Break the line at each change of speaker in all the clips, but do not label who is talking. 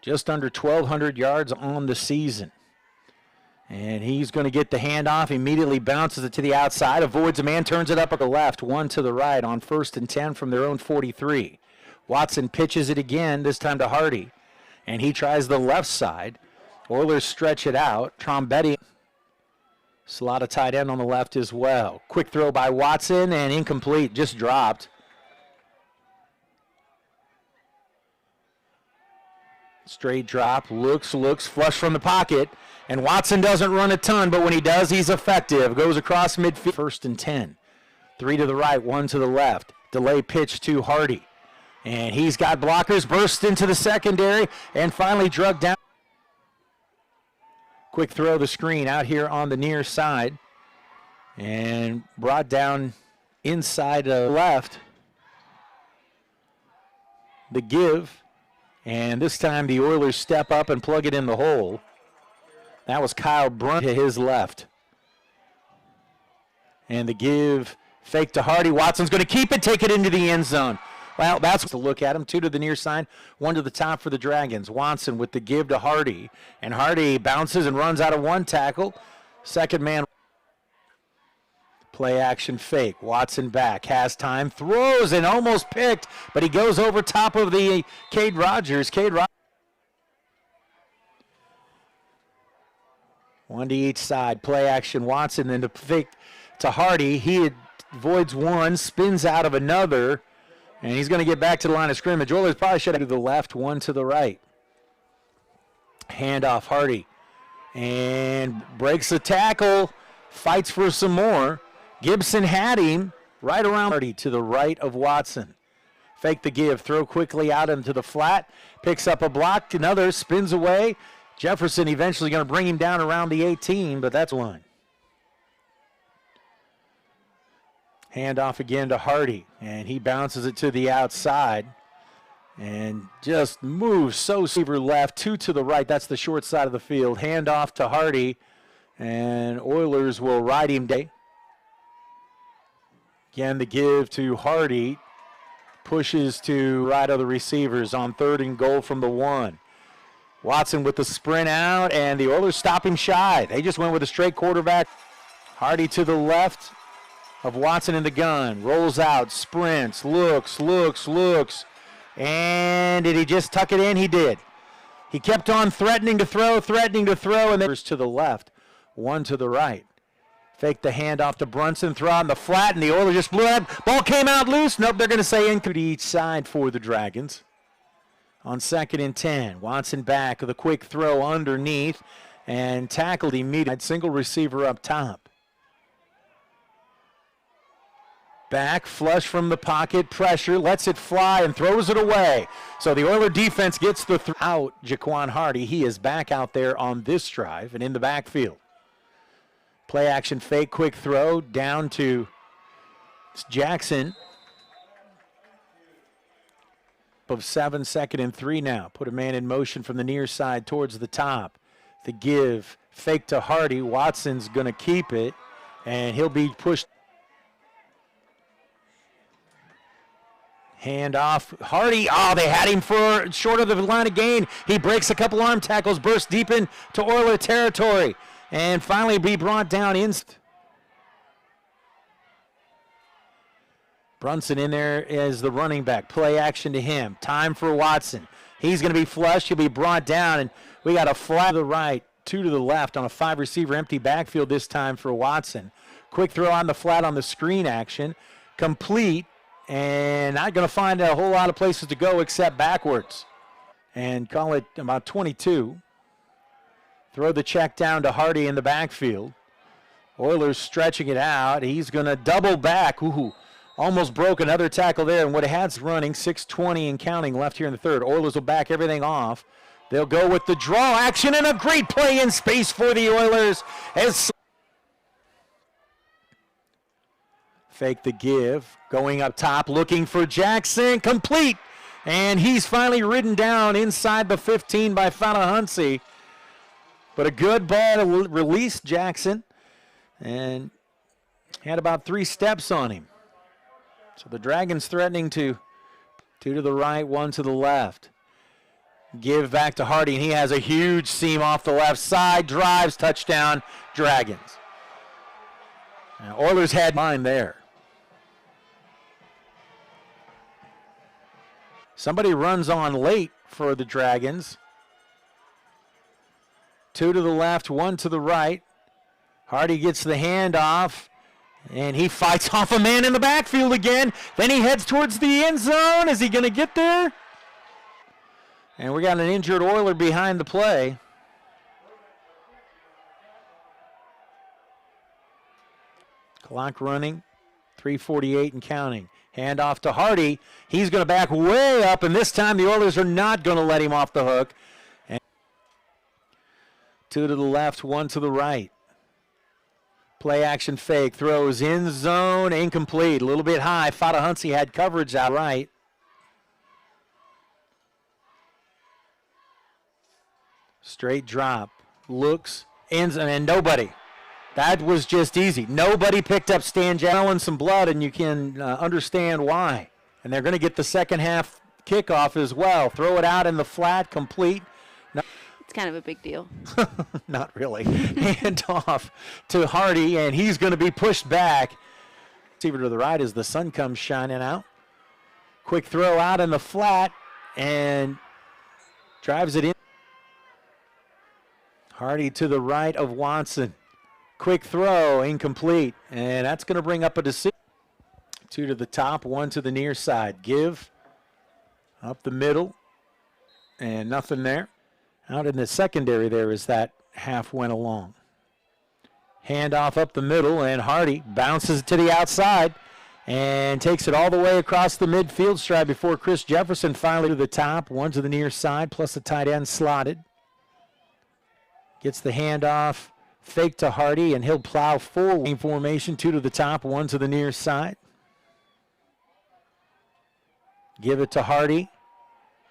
just under 1,200 yards on the season. And he's going to get the handoff, immediately bounces it to the outside, avoids a man, turns it up at the left, one to the right on 1st and 10 from their own 43. Watson pitches it again, this time to Hardy, and he tries the left side. Oilers stretch it out. Trombetti, slot a tight end on the left as well. Quick throw by Watson and incomplete, just dropped. Straight drop, looks, flush from the pocket. And Watson doesn't run a ton, but when he does, he's effective. Goes across midfield. 1st and 10. 3 to the right, 1 to the left. Delay pitch to Hardy. And he's got blockers, burst into the secondary, and finally drug down. Quick throw the screen out here on the near side. And brought down inside the left. The give. And this time the Oilers step up and plug it in the hole. That was Kyle Brunt to his left. And the give, fake to Hardy. Watson's going to keep it, take it into the end zone. Well, that's to look at him. 2 to the near side, 1 to the top for the Dragons. Watson with the give to Hardy. And Hardy bounces and runs out of 1 tackle. Second man. Play action fake. Watson back, has time, throws and almost picked, but he goes over top of the Cade Rogers. One to each side. Play action Watson, then to fake to Hardy. He avoids one, spins out of another, and he's going to get back to the line of scrimmage. Oilers probably should have to the left, 1 to the right. Handoff Hardy. And breaks the tackle, fights for some more. Gibson had him right around Hardy to the right of Watson. Fake the give, throw quickly out into the flat, picks up a block, another, spins away. Jefferson eventually going to bring him down around the 18, but that's one. Handoff again to Hardy, and he bounces it to the outside and just moves so receiver left, 2 to the right. That's the short side of the field. Handoff to Hardy, and Oilers will ride him down. Again, the give to Hardy. Pushes to right of the receivers on 3rd and goal from the 1. Watson with the sprint out, and the Oilers stop him shy. They just went with a straight quarterback. Hardy to the left of Watson in the gun. Rolls out, sprints, looks. And did he just tuck it in? He did. He kept on threatening to throw, and then to the left, 1 to the right. Fake the handoff to Brunson, throw on the flat, and the Oilers just blew it. Ball came out loose. Nope, they're going to say in to each side for the Dragons. On 2nd and 10, Watson back with a quick throw underneath and tackled immediately. Single receiver up top. Back, flush from the pocket, pressure, lets it fly and throws it away. So the Oiler defense gets the out. Jaquan Hardy, he is back out there on this drive and in the backfield. Play action fake, quick throw down to Jackson. Of 7, 2nd and 3 now. Put a man in motion from the near side towards the top. The give, fake to Hardy. Watson's going to keep it, and he'll be pushed. Hand off. Hardy, they had him for short of the line of gain. He breaks a couple arm tackles, bursts deep into Oiler territory, and finally be brought down in. Brunson in there as the running back. Play action to him. Time for Watson. He's going to be flushed. He'll be brought down, and we got a flat to the right, 2 to the left on a 5-receiver empty backfield this time for Watson. Quick throw on the flat on the screen action. Complete, and not going to find a whole lot of places to go except backwards. And call it about 22. Throw the check down to Hardy in the backfield. Oilers stretching it out. He's going to double back. Ooh. Almost broke another tackle there, and what it has running, 6:20 and counting left here in the third. Oilers will back everything off. They'll go with the draw action, and a great play in space for the Oilers. As fake the give, going up top, looking for Jackson, complete. And he's finally ridden down inside the 15 by Fanahansi. But a good ball to release Jackson, and had about 3 steps on him. So the Dragons threatening to 2 to the right, 1 to the left. Give back to Hardy, and he has a huge seam off the left side. Drives, touchdown, Dragons. Now, Oilers had mine there. Somebody runs on late for the Dragons. 2 to the left, 1 to the right. Hardy gets the handoff, and he fights off a man in the backfield again. Then he heads towards the end zone. Is he going to get there? And we got an injured Oiler behind the play. Clock running, 3:48 and counting. Handoff to Hardy. He's going to back way up, and this time the Oilers are not going to let him off the hook. And 2 to the left, 1 to the right. Play action fake, throws in zone, incomplete. A little bit high. Fadahunsi had coverage out right. Straight drop, looks, ends, and nobody. That was just easy. Nobody picked up Stan Jalen some blood, and you can understand why. And they're going to get the second half kickoff as well. Throw it out in the flat, complete.
It's kind of a big deal.
Not really. Hand off to Hardy, and he's going to be pushed back. Receiver to the right as the sun comes shining out. Quick throw out in the flat, and drives it in. Hardy to the right of Watson. Quick throw, incomplete, and that's going to bring up a decision. 2 to the top, 1 to the near side. Give up the middle, and nothing there. Out in the secondary there as that half went along. Handoff up the middle, and Hardy bounces it to the outside and takes it all the way across the midfield stride before Chris Jefferson finally to the top, 1 to the near side, plus the tight end slotted. Gets the handoff, fake to Hardy, and he'll plow forward. Formation, 2 to the top, 1 to the near side. Give it to Hardy.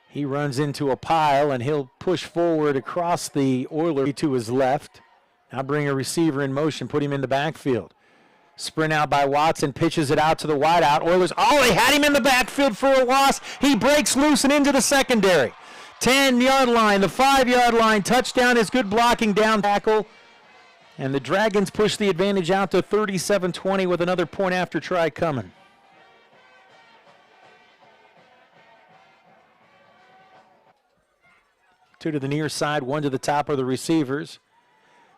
He runs into a pile, and he'll push forward across the Oiler to his left. Now bring a receiver in motion, put him in the backfield. Sprint out by Watson, pitches it out to the wideout. Oilers, they had him in the backfield for a loss. He breaks loose and into the secondary. 10-yard line, the 5-yard line, touchdown is good blocking down tackle. And the Dragons push the advantage out to 37-20 with another point after try coming. Two to the near side, 1 to the top of the receivers.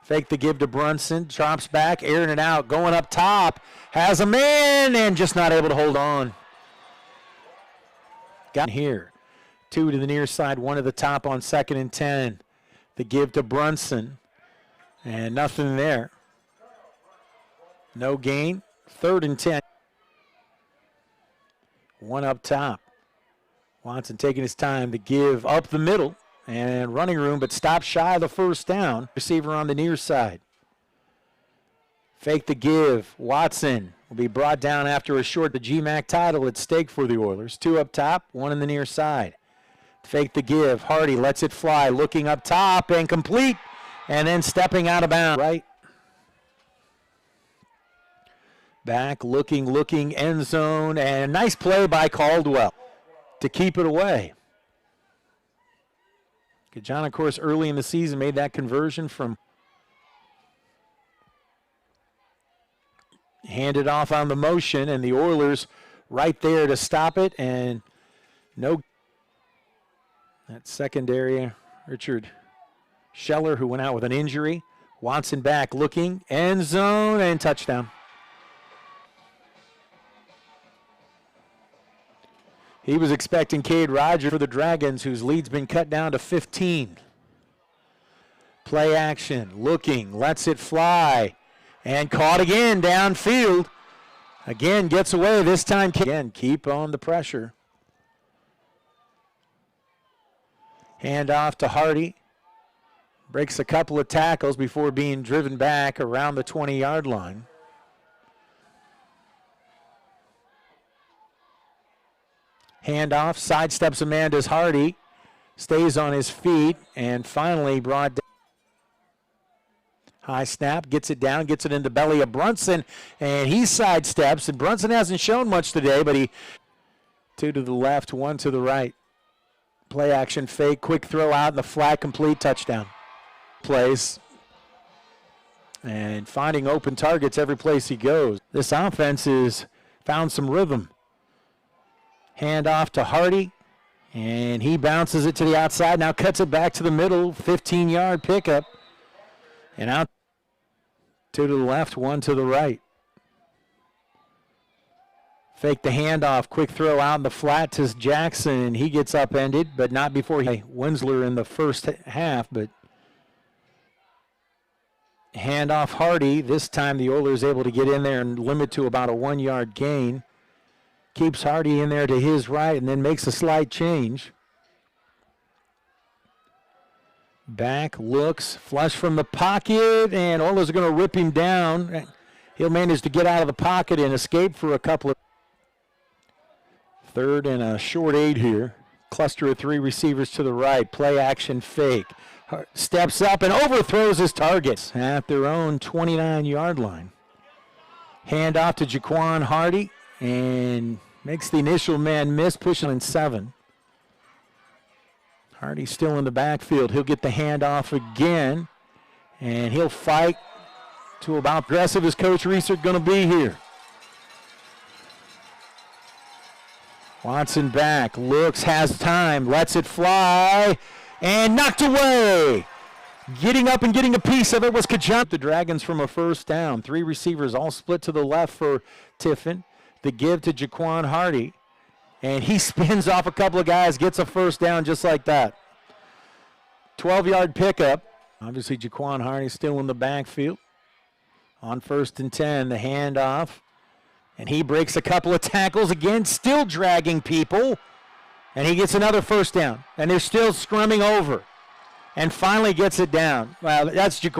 Fake the give to Brunson, drops back, airing it out, going up top, has a man, and just not able to hold on. Got here. 2 to the near side, 1 to the top on 2nd and 10. The give to Brunson, and nothing there. No gain, 3rd and 10. 1 up top. Watson taking his time to give up the middle. And running room, but stops shy of the first down. Receiver on the near side. Fake the give. Watson will be brought down after a short. The GMAC title at stake for the Oilers. 2 up top, 1 in the near side. Fake the give. Hardy lets it fly, looking up top and complete. And then stepping out of bounds. Right. Back, looking, end zone. And nice play by Caldwell to keep it away. John, of course, early in the season made that conversion from handed off on the motion, and the Oilers right there to stop it, and no. That secondary, Richard Scheller, who went out with an injury. Watson back, looking, end zone, and touchdown. He was expecting Cade Rogers for the Dragons, whose lead's been cut down to 15. Play action, looking, lets it fly, and caught again downfield. Again, gets away, this time. Again, keep on the pressure. Hand off to Hardy. Breaks a couple of tackles before being driven back around the 20-yard line. Handoff, sidesteps Amanda's Hardy, stays on his feet, and finally brought down. High snap, gets it down, gets it in the belly of Brunson, and he sidesteps, and Brunson hasn't shown much today, but he 2 to the left, 1 to the right. Play action fake, quick throw out in the flat, complete, touchdown. Place. And finding open targets every place he goes. This offense has found some rhythm. Hand off to Hardy, and he bounces it to the outside, now cuts it back to the middle, 15-yard pickup. And out, 2 to the left, 1 to the right. Fake the handoff, quick throw out in the flat to Jackson, and he gets upended, but not before Winsler in the first half, but handoff Hardy. This time the Oilers able to get in there and limit to about a 1-yard gain. Keeps Hardy in there to his right and then makes a slight change. Back, looks, flush from the pocket, and Oilers are going to rip him down. He'll manage to get out of the pocket and escape for a couple of. 3rd and a short 8 here. Cluster of 3 receivers to the right. Play action fake. Steps up and overthrows his targets at their own 29-yard line. Hand off to Jaquan Hardy and makes the initial man miss, pushing in 7. Hardy's still in the backfield. He'll get the handoff again, and he'll fight to about aggressive as Coach Reese are going to be here. Watson back, looks, has time, lets it fly, and knocked away. Getting up and getting a piece of it was Kajump. The Dragons from a first down. 3 receivers all split to the left for Tiffin. The give to Jaquan Hardy. And he spins off a couple of guys, gets a first down just like that. 12-yard pickup. Obviously, Jaquan Hardy still in the backfield. On 1st and 10, the handoff. And he breaks a couple of tackles again, still dragging people. And he gets another first down. And they're still scrumming over. And finally gets it down. Well, that's Jaquan.